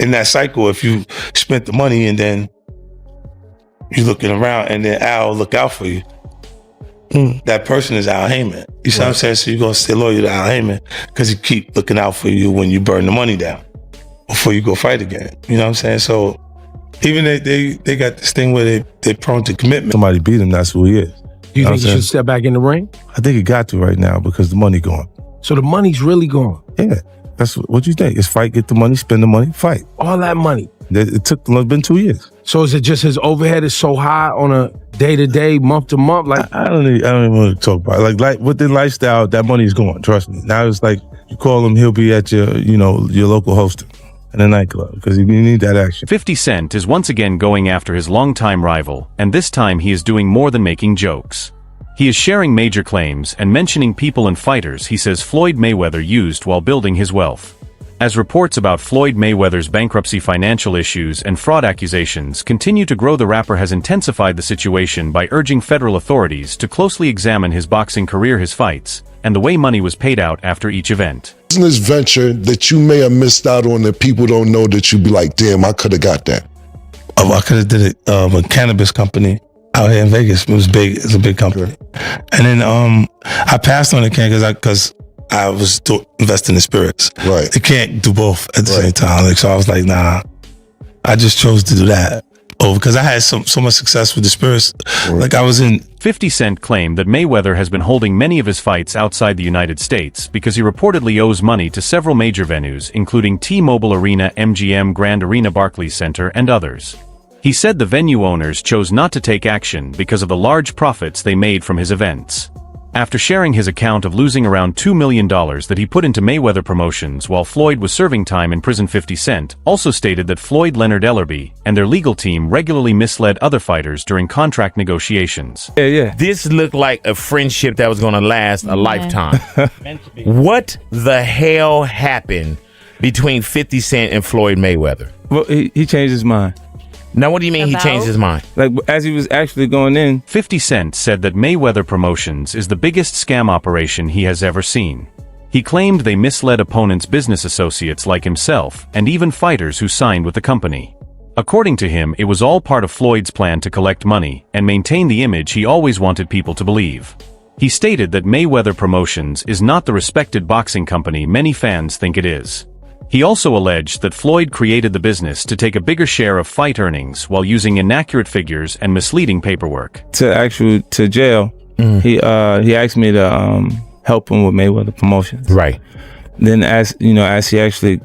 in that cycle, if you spent the money and then you're looking around and then Al look out for you, that person is Al Heyman. You see what I'm saying? So you're going to stay loyal to Al Heyman because he keep looking out for you when you burn the money down before you go fight again. You know what I'm saying? So even they got this thing where they're prone to commitment. Somebody beat him, that's who he is. You think he should step back in the ring? I think he got to right now because the money gone. So the money's really gone? Yeah. That's what you think. It's fight, get the money, spend the money, fight. All that money? It's been 2 years. So is it just his overhead is so high on a day-to-day, month-to-month? Like I don't even want to talk about it. Like with the lifestyle, that money is gone. Trust me. Now it's like you call him, he'll be at your local hosting in a nightclub because you need that action. 50 Cent is once again going after his longtime rival, and this time he is doing more than making jokes. He is sharing major claims and mentioning people and fighters he says Floyd Mayweather used while building his wealth. As reports about Floyd Mayweather's bankruptcy, financial issues, and fraud accusations continue to grow, the rapper has intensified the situation by urging federal authorities to closely examine his boxing career, his fights, and the way money was paid out after each event. Business venture that you may have missed out on that people don't know that you'd be like, damn, I could have got that. I could have did it, a cannabis company out here in Vegas. It was big. It's a big company. And then I passed on the can because I was investing in spirits. Right. You can't do both at the same time. Like, so I was like, nah. I just chose to do that. Because I had so much success with the spirits. Like I was in. 50 Cent claimed that Mayweather has been holding many of his fights outside the United States because he reportedly owes money to several major venues, including T-Mobile Arena, MGM Grand Arena, Barclays Center, and others. He said the venue owners chose not to take action because of the large profits they made from his events. After sharing his account of losing around $2 million that he put into Mayweather promotions while Floyd was serving time in prison, 50 Cent also stated that Floyd Leonard Ellerbe and their legal team regularly misled other fighters during contract negotiations. This looked like a friendship that was going to last a lifetime. What the hell happened between 50 Cent and Floyd Mayweather? Well, he changed his mind. Now, what do you mean he changed his mind? Like, as he was actually going in. 50 Cent said that Mayweather Promotions is the biggest scam operation he has ever seen. He claimed they misled opponents' business associates like himself, and even fighters who signed with the company. According to him, it was all part of Floyd's plan to collect money and maintain the image he always wanted people to believe. He stated that Mayweather Promotions is not the respected boxing company many fans think it is. He also alleged that Floyd created the business to take a bigger share of fight earnings while using inaccurate figures and misleading paperwork. To jail, he asked me to help him with Mayweather Promotions. Right. Then as he actually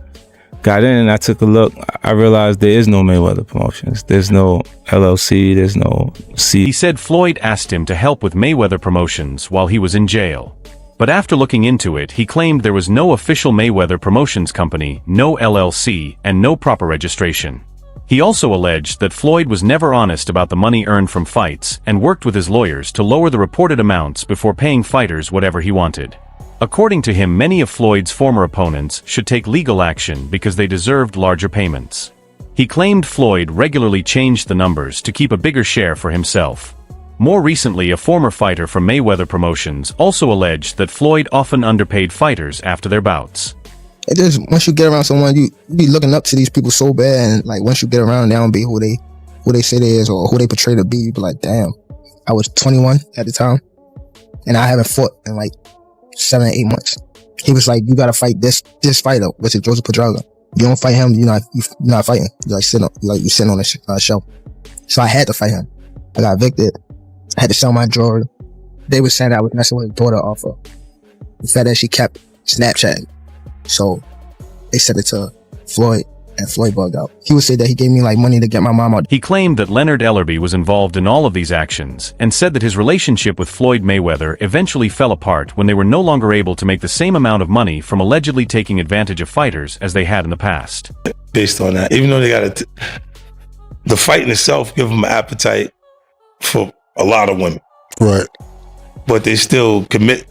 got in and I took a look, I realized there is no Mayweather Promotions. There's no LLC, there's no C. He said Floyd asked him to help with Mayweather Promotions while he was in jail. But after looking into it, he claimed there was no official Mayweather Promotions company, no LLC, and no proper registration. He also alleged that Floyd was never honest about the money earned from fights and worked with his lawyers to lower the reported amounts before paying fighters whatever he wanted. According to him, many of Floyd's former opponents should take legal action because they deserved larger payments. He claimed Floyd regularly changed the numbers to keep a bigger share for himself. More recently, a former fighter from Mayweather Promotions also alleged that Floyd often underpaid fighters after their bouts. It just, once you get around someone, you be looking up to these people so bad, and like once you get around, they don't be who they say they is or who they portray to be. You be like, damn, I was 21 at the time, and I haven't fought in like 7 or 8 months. He was like, you gotta fight this fighter, which is Joseph Pedraza. You don't fight him, you're not fighting. You're sitting on the show. So I had to fight him. I got evicted. I had to sell my drawer. They were saying that I was messing with his daughter off of the fact that she kept Snapchatting. So they sent it to Floyd, and Floyd bugged out. He would say that he gave me like money to get my mom out. He claimed that Leonard Ellerbe was involved in all of these actions and said that his relationship with Floyd Mayweather eventually fell apart when they were no longer able to make the same amount of money from allegedly taking advantage of fighters as they had in the past. Based on that, even though they got the fight in itself give them an appetite for a lot of women. Right. But they still commit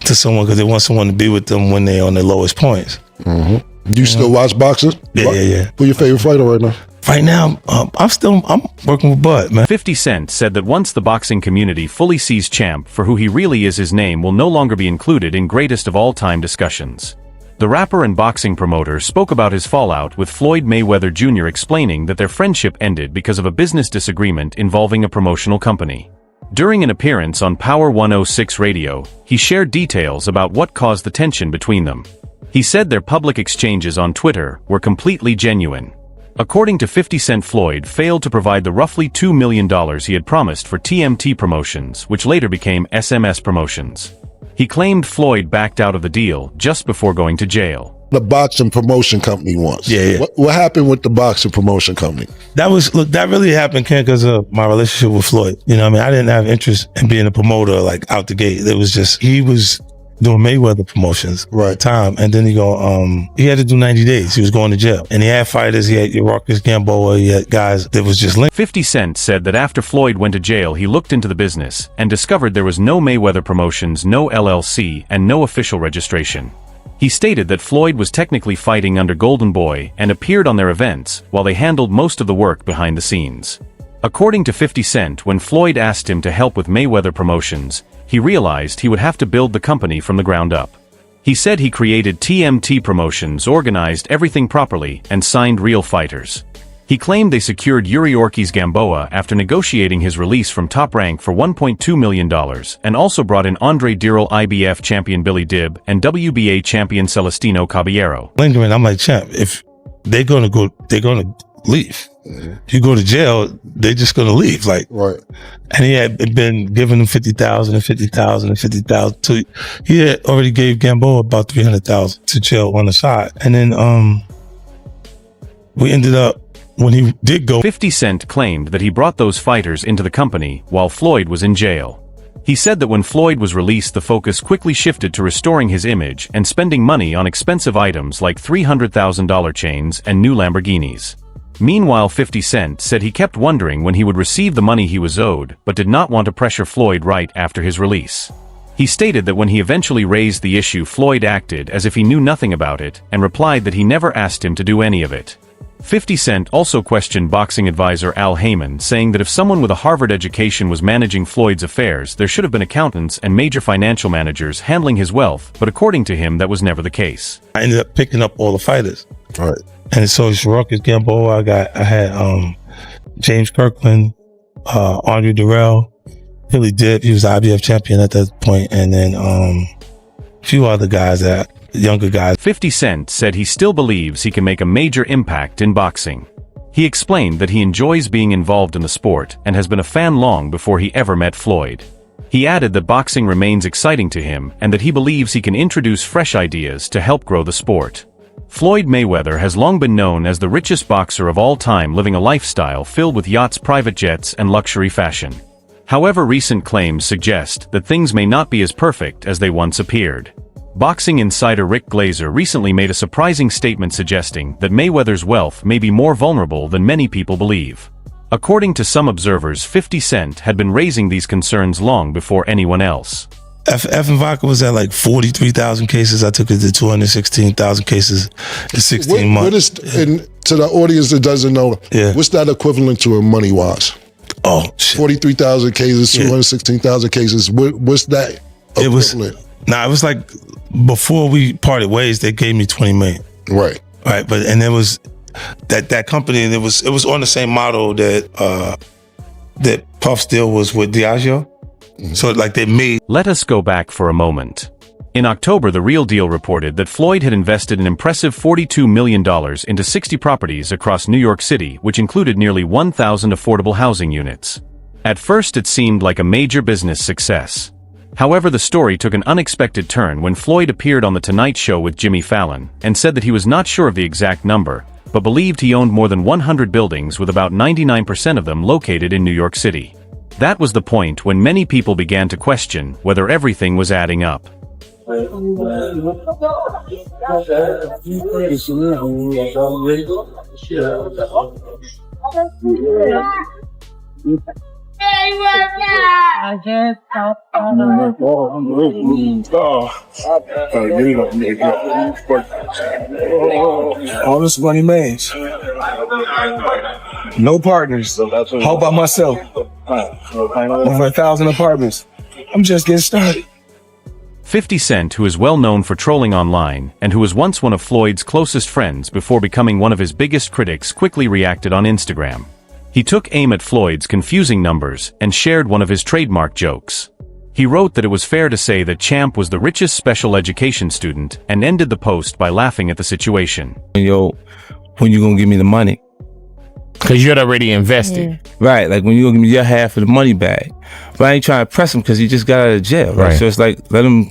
to someone because they want someone to be with them when they're on their lowest points. You still watch boxing? Yeah. Who's your favorite fighter right now? Right now, I'm working with Bud, man. 50 Cent said that once the boxing community fully sees Champ for who he really is, his name will no longer be included in greatest of all time discussions. The rapper and boxing promoter spoke about his fallout with Floyd Mayweather Jr., explaining that their friendship ended because of a business disagreement involving a promotional company. During an appearance on Power 106 radio, he shared details about what caused the tension between them. He said their public exchanges on Twitter were completely genuine. According to 50 Cent, Floyd failed to provide the roughly $2 million he had promised for TMT Promotions, which later became SMS Promotions. He claimed Floyd backed out of the deal just before going to jail. The boxing promotion company once. Yeah. What happened with the boxing promotion company? That really happened, Ken, because of my relationship with Floyd. You know what I mean? I didn't have interest in being a promoter, like, out the gate. It was just, he was doing Mayweather promotions at the time. And then he had to do 90 days. He was going to jail. And he had fighters. He had Marcus Gamboa. He had guys that was just linked. 50 Cent said that after Floyd went to jail, he looked into the business and discovered there was no Mayweather Promotions, no LLC, and no official registration. He stated that Floyd was technically fighting under Golden Boy and appeared on their events, while they handled most of the work behind the scenes. According to 50 Cent, when Floyd asked him to help with Mayweather Promotions, he realized he would have to build the company from the ground up. He said he created TMT Promotions, organized everything properly, and signed real fighters. He claimed they secured Yuriorkis Gamboa after negotiating his release from Top Rank for $1.2 million, and also brought in Andre Dirrell, IBF champion Billy Dibb, and WBA champion Celestino Caballero. Lingering, I'm like, champ, if they're gonna leave. Mm-hmm. You go to jail, they're just gonna leave. Like, right. And he had been giving them 50,000 and 50,000 and 50,000. He had already gave Gamboa about 300,000 to jail on the side. And then we ended up, when he did go, 50 Cent claimed that he brought those fighters into the company while Floyd was in jail. He said that when Floyd was released, the focus quickly shifted to restoring his image and spending money on expensive items like $300,000 chains and new Lamborghinis. Meanwhile, 50 Cent said he kept wondering when he would receive the money he was owed, but did not want to pressure Floyd right after his release. He stated that when he eventually raised the issue, Floyd acted as if he knew nothing about it and replied that he never asked him to do any of it. 50 Cent also questioned boxing advisor Al Heyman, saying that if someone with a Harvard education was managing Floyd's affairs, there should have been accountants and major financial managers handling his wealth, but according to him, that was never the case. I ended up picking up all the fighters. All right. And so it's Marcus Gamboa. I had James Kirkland, Andre Dirrell, Billy Dibb. He was the IBF champion at that point, and then a few other guys, younger guys. 50 Cent said he still believes he can make a major impact in boxing. He explained that he enjoys being involved in the sport and has been a fan long before he ever met Floyd. He added that boxing remains exciting to him and that he believes he can introduce fresh ideas to help grow the sport. Floyd Mayweather has long been known as the richest boxer of all time, living a lifestyle filled with yachts, private jets, and luxury fashion. However, recent claims suggest that things may not be as perfect as they once appeared. Boxing insider Rick Glazer recently made a surprising statement suggesting that Mayweather's wealth may be more vulnerable than many people believe. According to some observers, 50 Cent had been raising these concerns long before anyone else. F and Vodka was at like 43,000 cases. I took it to 216,000 cases in 16 months. To the audience that doesn't know, what's that equivalent to in money-wise? Oh, shit. 43,000 cases, 216,000 cases. What's that equivalent? It was like, before we parted ways, they gave me 20 million. Right. Right. But, and there was that company, and it was on the same model that Puff's deal was with Diageo. Mm-hmm. So like they made. Let us go back for a moment. In October, The Real Deal reported that Floyd had invested an impressive $42 million into 60 properties across New York City, which included nearly 1,000 affordable housing units. At first, it seemed like a major business success. However, the story took an unexpected turn when Floyd appeared on The Tonight Show with Jimmy Fallon and said that he was not sure of the exact number, but believed he owned more than 100 buildings, with about 99% of them located in New York City. That was the point when many people began to question whether everything was adding up. All this money made. No partners. All by myself. Over 1,000 apartments. I'm just getting started. 50 Cent, who is well known for trolling online and who was once one of Floyd's closest friends before becoming one of his biggest critics, quickly reacted on Instagram. He took aim at Floyd's confusing numbers and shared one of his trademark jokes. He wrote that it was fair to say that Champ was the richest special education student and ended the post by laughing at the situation. Yo, when you gonna give me the money? Because you'd already invested. Right, like when you gonna give me your half of the money back. But I ain't trying to press him because he just got out of jail, right? So it's like, let him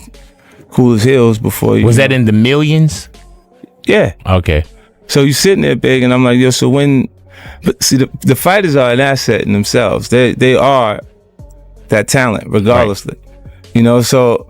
cool his heels before you. Was that in the millions? Yeah. Okay. So you sitting there big, and I'm like, yo, so when, but see, the fighters are an asset in themselves. They are that talent, regardlessly. You know, so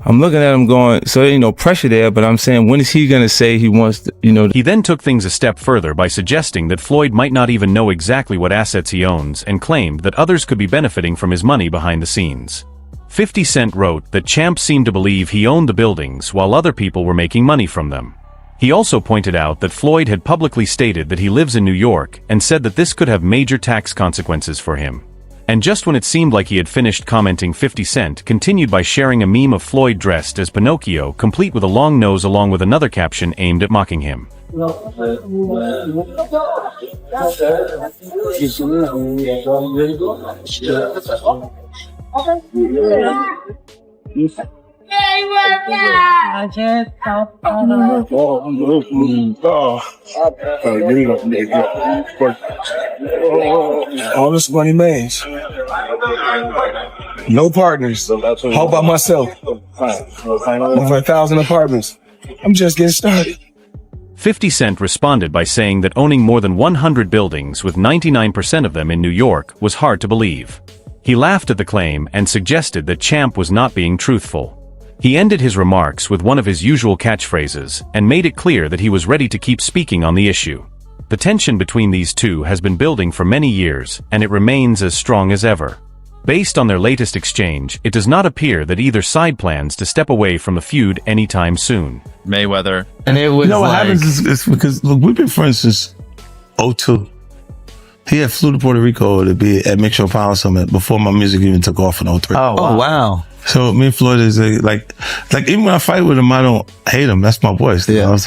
I'm looking at him going, so there ain't no pressure there, but I'm saying, when is he going to say he wants to, you know? He then took things a step further by suggesting that Floyd might not even know exactly what assets he owns and claimed that others could be benefiting from his money behind the scenes. 50 Cent wrote that Champ seemed to believe he owned the buildings while other people were making money from them. He also pointed out that Floyd had publicly stated that he lives in New York and said that this could have major tax consequences for him. And just when it seemed like he had finished commenting, 50 Cent continued by sharing a meme of Floyd dressed as Pinocchio, complete with a long nose, along with another caption aimed at mocking him. All this money means no partners, all by myself. Over 1,000 apartments. I'm just getting started. 50 Cent responded by saying that owning more than 100 buildings, with 99% of them in New York, was hard to believe. He laughed at the claim and suggested that Champ was not being truthful. He ended his remarks with one of his usual catchphrases and made it clear that he was ready to keep speaking on the issue. The tension between these two has been building for many years, and it remains as strong as ever. Based on their latest exchange, it does not appear that either side plans to step away from the feud anytime soon. Mayweather. And it was, you know, what happens is because, look, we've been friends since 2002. He had flew to Puerto Rico to be at Make Sure Power Summit before my music even took off in 2003. Oh, wow. So me and Floyd is like even when I fight with him, I don't hate him. That's my boy. Yeah.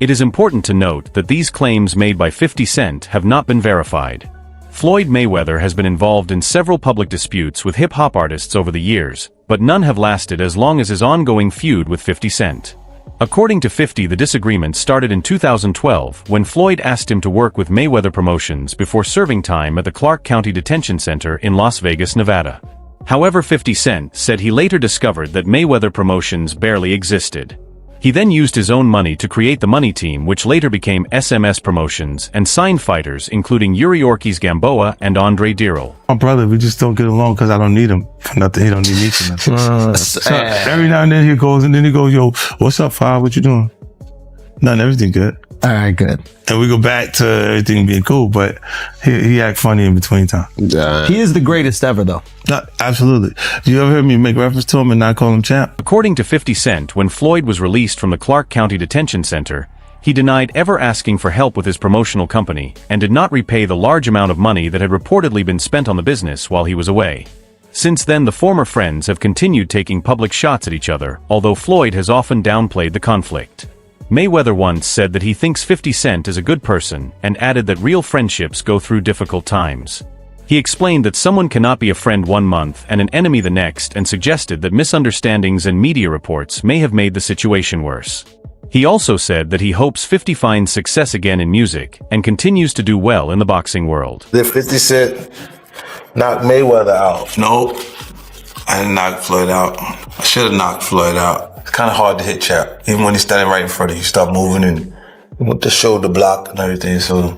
It is important to note that these claims made by 50 Cent have not been verified. Floyd Mayweather has been involved in several public disputes with hip-hop artists over the years, but none have lasted as long as his ongoing feud with 50 Cent. According to 50, the disagreement started in 2012 when Floyd asked him to work with Mayweather Promotions before serving time at the Clark County Detention Center in Las Vegas, Nevada. However, 50 Cent said he later discovered that Mayweather Promotions barely existed. He then used his own money to create the Money Team, which later became SMS Promotions, and signed fighters including Yuri Ortiz Gamboa and Andre Dirrell. My brother, we just don't get along because I don't need him for nothing. He don't need me for nothing. So every now and then he goes, and then he goes, yo, what's up, Five? What you doing? Nothing, everything good. All right, good. And we go back to everything being cool, but he act funny in between time. He is the greatest ever, though. No, absolutely. You ever heard me make reference to him and not call him Champ? According to 50 Cent, when Floyd was released from the Clark County Detention Center, he denied ever asking for help with his promotional company and did not repay the large amount of money that had reportedly been spent on the business while he was away. Since then, the former friends have continued taking public shots at each other, although Floyd has often downplayed the conflict. Mayweather once said that he thinks 50 Cent is a good person and added that real friendships go through difficult times. He explained that someone cannot be a friend one month and an enemy the next, and suggested that misunderstandings and media reports may have made the situation worse. He also said that he hopes 50 finds success again in music and continues to do well in the boxing world. Did 50 Cent knock Mayweather out? No, I didn't knock Floyd out. I should have knocked Floyd out. It's kind of hard to hit Champ. Even when he's standing right in front of you, start moving and with the shoulder block and everything, so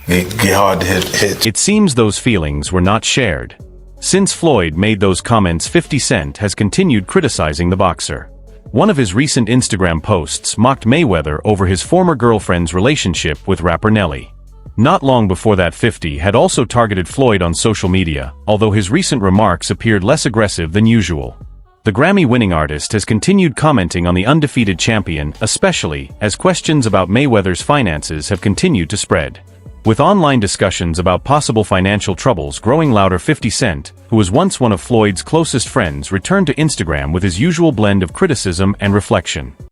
it get hard to hit. It seems those feelings were not shared. Since Floyd made those comments, 50 Cent has continued criticizing the boxer. One of his recent Instagram posts mocked Mayweather over his former girlfriend's relationship with rapper Nelly. Not long before that, 50 had also targeted Floyd on social media, although his recent remarks appeared less aggressive than usual. The Grammy-winning artist has continued commenting on the undefeated champion, especially as questions about Mayweather's finances have continued to spread. With online discussions about possible financial troubles growing louder, 50 Cent, who was once one of Floyd's closest friends, returned to Instagram with his usual blend of criticism and reflection.